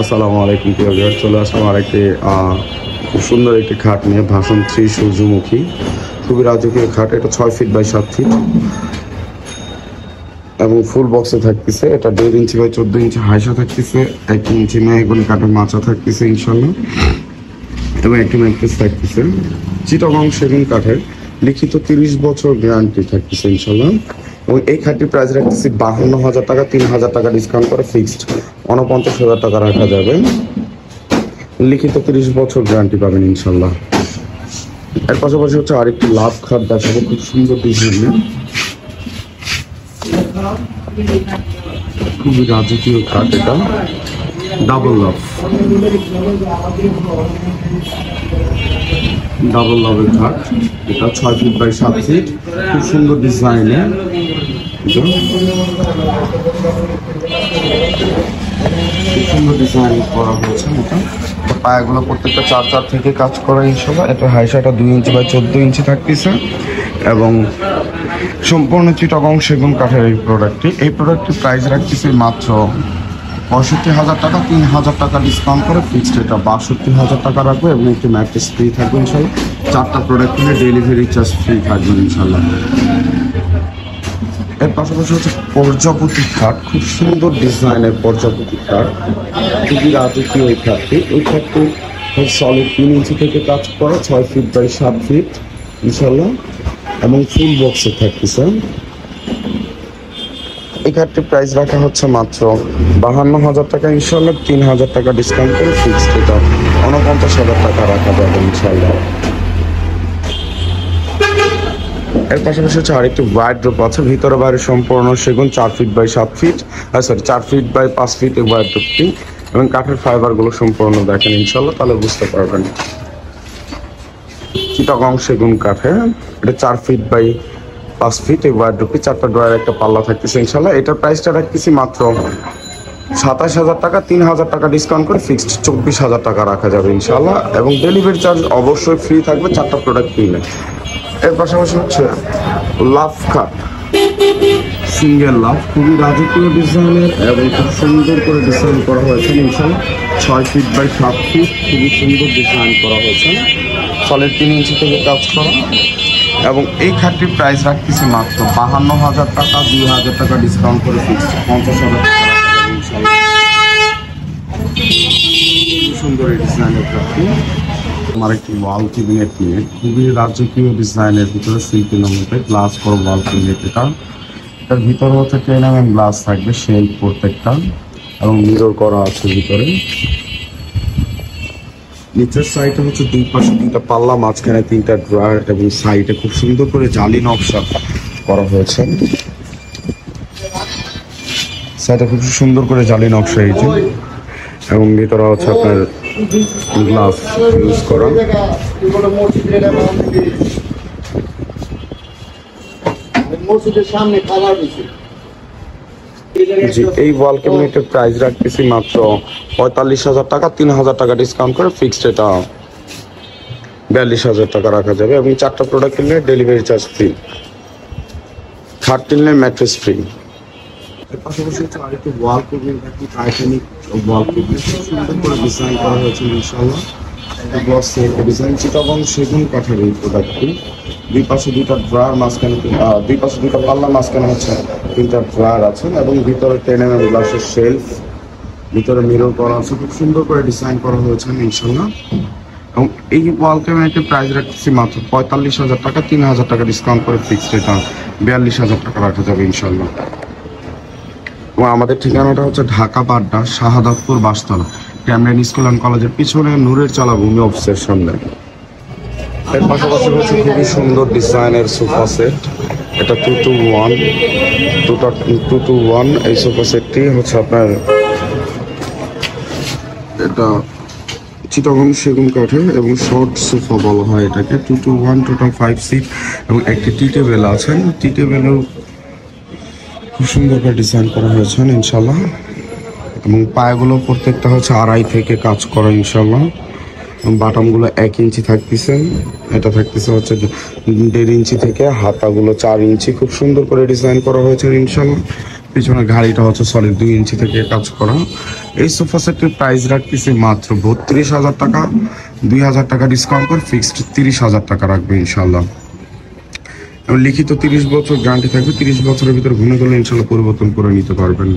আসসালামু আলাইকুম প্রিয় ভিউয়ার, চলে আসলাম আরেকটি খুব সুন্দর একটি খাট নিয়ে, ভাষণ 3 সূর্যমুখী। খুবই রাজকীয় খাট। এটা 6 ফিট বাই 7 ফিট এবং ফুল বক্সে থাকতেছে। এটা 1.5 ইঞ্চি বাই 14 ইঞ্চি হাইসা থাকতেছে। 1 ইঞ্চি মেহগনি কাঠের মাচা থাকতেছে ইনশাল্লাহ, এবং একটি ম্যাট্রেস থাকতেছে চিটাগং সেগুন কাঠের, লিখিত 30 বছর গ্যারান্টি থাকতেছে ইনশাল্লাহ। এবং এই খাটটির প্রাইস রাখতেছি 52,000 টাকা, 3,000 টাকা ডিসকাউন্ট করে ফিক্সড 49,000 টাকা রাখা যাবে। লিখিত 30 বছর গ্যারান্টি পাবেন ইনশাল্লাহ। এর পাশাপাশি হচ্ছে আরেকটি লাভ খাট দেখাবো, খুব সুন্দর ডিজাইনের, খুবই রাজকীয় খাট। এটা ডাবল লাভের খাট। এটা 6 ফিট বাই 7 ফিট, খুব সুন্দর ডিজাইনের। খুব সুন্দর ডিজাইন করা হয়েছে। এটা পায়াগুলো প্রত্যেকটা 4 থেকে কাজ করা ইনশাল্লাহ। এটা হাইসাটা 2 ইঞ্চি বাই 14 ইঞ্চি থাকতেছে এবং সম্পূর্ণ চিটাগং সেগুন কাঠের এই প্রোডাক্টটি প্রাইস রাখতেছে মাত্র 65,000 টাকা, 3,000 টাকা ডিসকাউন্ট করে ফিক্সড এটা 62,000 টাকা রাখবে এবং একটি ম্যাট্রেস ফ্রি থাকবে ইনশাল্লাহ। 4টা প্রোডাক্ট নিয়ে ডেলিভারি চার্জ ফ্রি থাকবে ইনশাল্লাহ। এর পাশাপাশি হচ্ছে প্রজাপতি খাট, খুব সুন্দর ডিজাইনের প্রজাপতি খাট, খুবই রাজকীয় এই খাটটি। এই খাটটি সলিড 3 ইঞ্চি থেকে কাজ করা, 6 ফিট বাই 7 ফিট ইনশাল্লাহ, এবং ফুল বক্সে থাকতেছে। এই খাটটির প্রাইস রাখা হচ্ছে মাত্র 52,000 টাকা ইনশাল্লাহ, 3,000 টাকা ডিসকাউন্ট করে ফিক্সড এটা 49,000 টাকা রাখা যাবে ইনশাল্লাহ। এর পাশাপাশি হচ্ছে আরেকটি ওয়ার্ড্রোব আছে, ভিতরে বাইরে সম্পূর্ণ সেগুন, 4 feet by 7 feet, 4 feet by 5 feet এই ওয়ার্ড্রোবটি, এবং কাঠের ফাইবারগুলো সম্পূর্ণ দেখেন ইনশাল্লাহ, তাহলে বুঝতে পারবেন। চিটাগং সেগুন কাঠে এটা 4 ফিট বাই 5 ফিট এই ওয়ার্ড্রোবটি, 4টা ড্রয়ার একটা পাল্লা থাকতেছে ইনশাল্লাহ। এটার প্রাইসটা রাখতেছি মাত্র 27,000 টাকা, 3,000 টাকা ডিসকাউন্ট করে ফিক্সড 24,000 টাকা রাখা যাবে ইনশাল্লাহ, এবং ডেলিভারি চার্জ অবশ্যই ফ্রি থাকবে 4টা প্রোডাক্ট কিনলে। এর পাশাপাশি হচ্ছে লাভ খাট, সিঙ্গেল লাভ, খুবই রাজকীয় ডিজাইনের এবং খুব সুন্দর করে ডিজাইন করা হয়েছে ইনশাল্লাহ। 6 ফিট বাই 7 ফিট, খুবই সুন্দর ডিজাইন করা হয়েছে, সলিড 3 ইঞ্চি থেকে কাজ করা, এবং এই খাটটির প্রাইস রাখতেছে মাত্র 52,000 টাকা, 2,000 টাকা ডিসকাউন্ট করে ফিক্সড 50,000 টাকা ইনশাল্লাহ। সুন্দর এই ডিজাইনের খাটটি। আমার একটি ওয়াল ক্যাবিনেট নিয়ে, খুবই রাজকীয় ডিজাইনের, ভিতরে সিল্কের মধ্যে গ্লাস করা ওয়াল ক্যাবিনেট। এটার ভিতরে হচ্ছে 10 mm গ্লাস থাকবে, শেলফ প্রত্যেকটা, এবং মিরর করা আছে ভিতরে। নিচের সাইডে হচ্ছে 2 পাশে 3টা পাল্লা, মাঝখানে 3টা ড্রয়ার, এবং সাইডে খুব সুন্দর করে জালি নকশা করা হয়েছে। সাইডে খুব সুন্দর করে জালি নকশা এই যে, এবং ভিতরে হচ্ছে আপনার গ্লাস ইউজ করা। এই ওয়াল ক্যাবিনেটের প্রাইস রাখতেছি মাত্র 45,000 টাকা, 3,000 টাকা ডিসকাউন্ট করে ফিক্সড এটা 42,000 টাকা রাখা যাবে, এবং 4টা প্রোডাক্ট কিনলে ডেলিভারি চার্জ ফ্রি, খাট কিনলে ম্যাট্রেস ফ্রি। এর পাশাপাশি হচ্ছে আরেকটি ওয়াল ক্যাবিনেট, টাইটানিক ওয়াল ক্যাবিনেট, সুন্দর করে ডিজাইন করা হয়েছে ইনশাআল্লাহ। ডিজাইন চিটাগং সেগুন কাঠের এই প্রোডাক্টটি। 2 পাশে 2টা ড্রয়ার, মাঝখানে 2 পাশে 2টা পাল্লা, মাঝখানে হচ্ছে 3টা ড্রয়ার আছে, এবং ভিতরে 10 mm গ্লাসের শেলফ, ভিতরে মিরর করা আছে, খুব সুন্দর করে ডিজাইন করা হয়েছে ইনশাআল্লাহ। এবং এই ওয়াল ক্যাবিনেটের প্রাইস রাখছি মাত্র 45,000 টাকা, 3,000 টাকা ডিসকাউন্ট করে ফিক্সড এটা 42,000 টাকা রাখা যাবে ইনশাআল্লাহ। এবং আমাদের ঠিকানাটা হচ্ছে ঢাকা বাড্ডা, শাহাদাতপুর বাসতলা, ক্যামরেন স্কুল অ্যান্ড কলেজের পিছনে, নূরের চালা ভূমি অফিসের সামনে। এর পাশাপাশি হচ্ছে খুবই সুন্দর ডিজাইনের সোফা সেট, এটা 2-to-1 এই সোফা সেটটি হচ্ছে আপনার, এটা চিটাগং সেগুন কাঠের এবং শর্ট সোফা বলা হয় এটাকে। 2-to-1, টোটাল 5 সিট, এবং একটি টি টেবিল আছে। টি টেবিলেও খুব সুন্দর করে ডিজাইন করা হয়েছে ইনশাল্লাহ, এবং পায়াগুলো প্রত্যেকটা হচ্ছে 2.5 থেকে কাজ করা ইনশাল্লাহ। বাটামগুলো 1 ইঞ্চি থাকতেছে, এটা থাকতেছে হচ্ছে 1.5 ইঞ্চি থেকে, হাতাগুলো 4 ইঞ্চি, খুব সুন্দর করে ডিজাইন করা হয়েছে ইনশাল্লাহ। পিছনের ঘাড়িটা হচ্ছে সলিড 2 ইঞ্চি থেকে কাজ করা। এই সোফা সেটের প্রাইস রাখতেছি মাত্র 32,000 টাকা। 2,000 টাকা ডিসকাউন্ট করে ফিক্সড 30,000 টাকা রাখবে ইনশাল্লাহ। এবং লিখিত 30 বছর গ্যারান্টি থাকবে। 30 বছরের ভিতরে ভেঙে গেলে ইনশাল্লাহ পরিবর্তন করে নিতে পারবেন।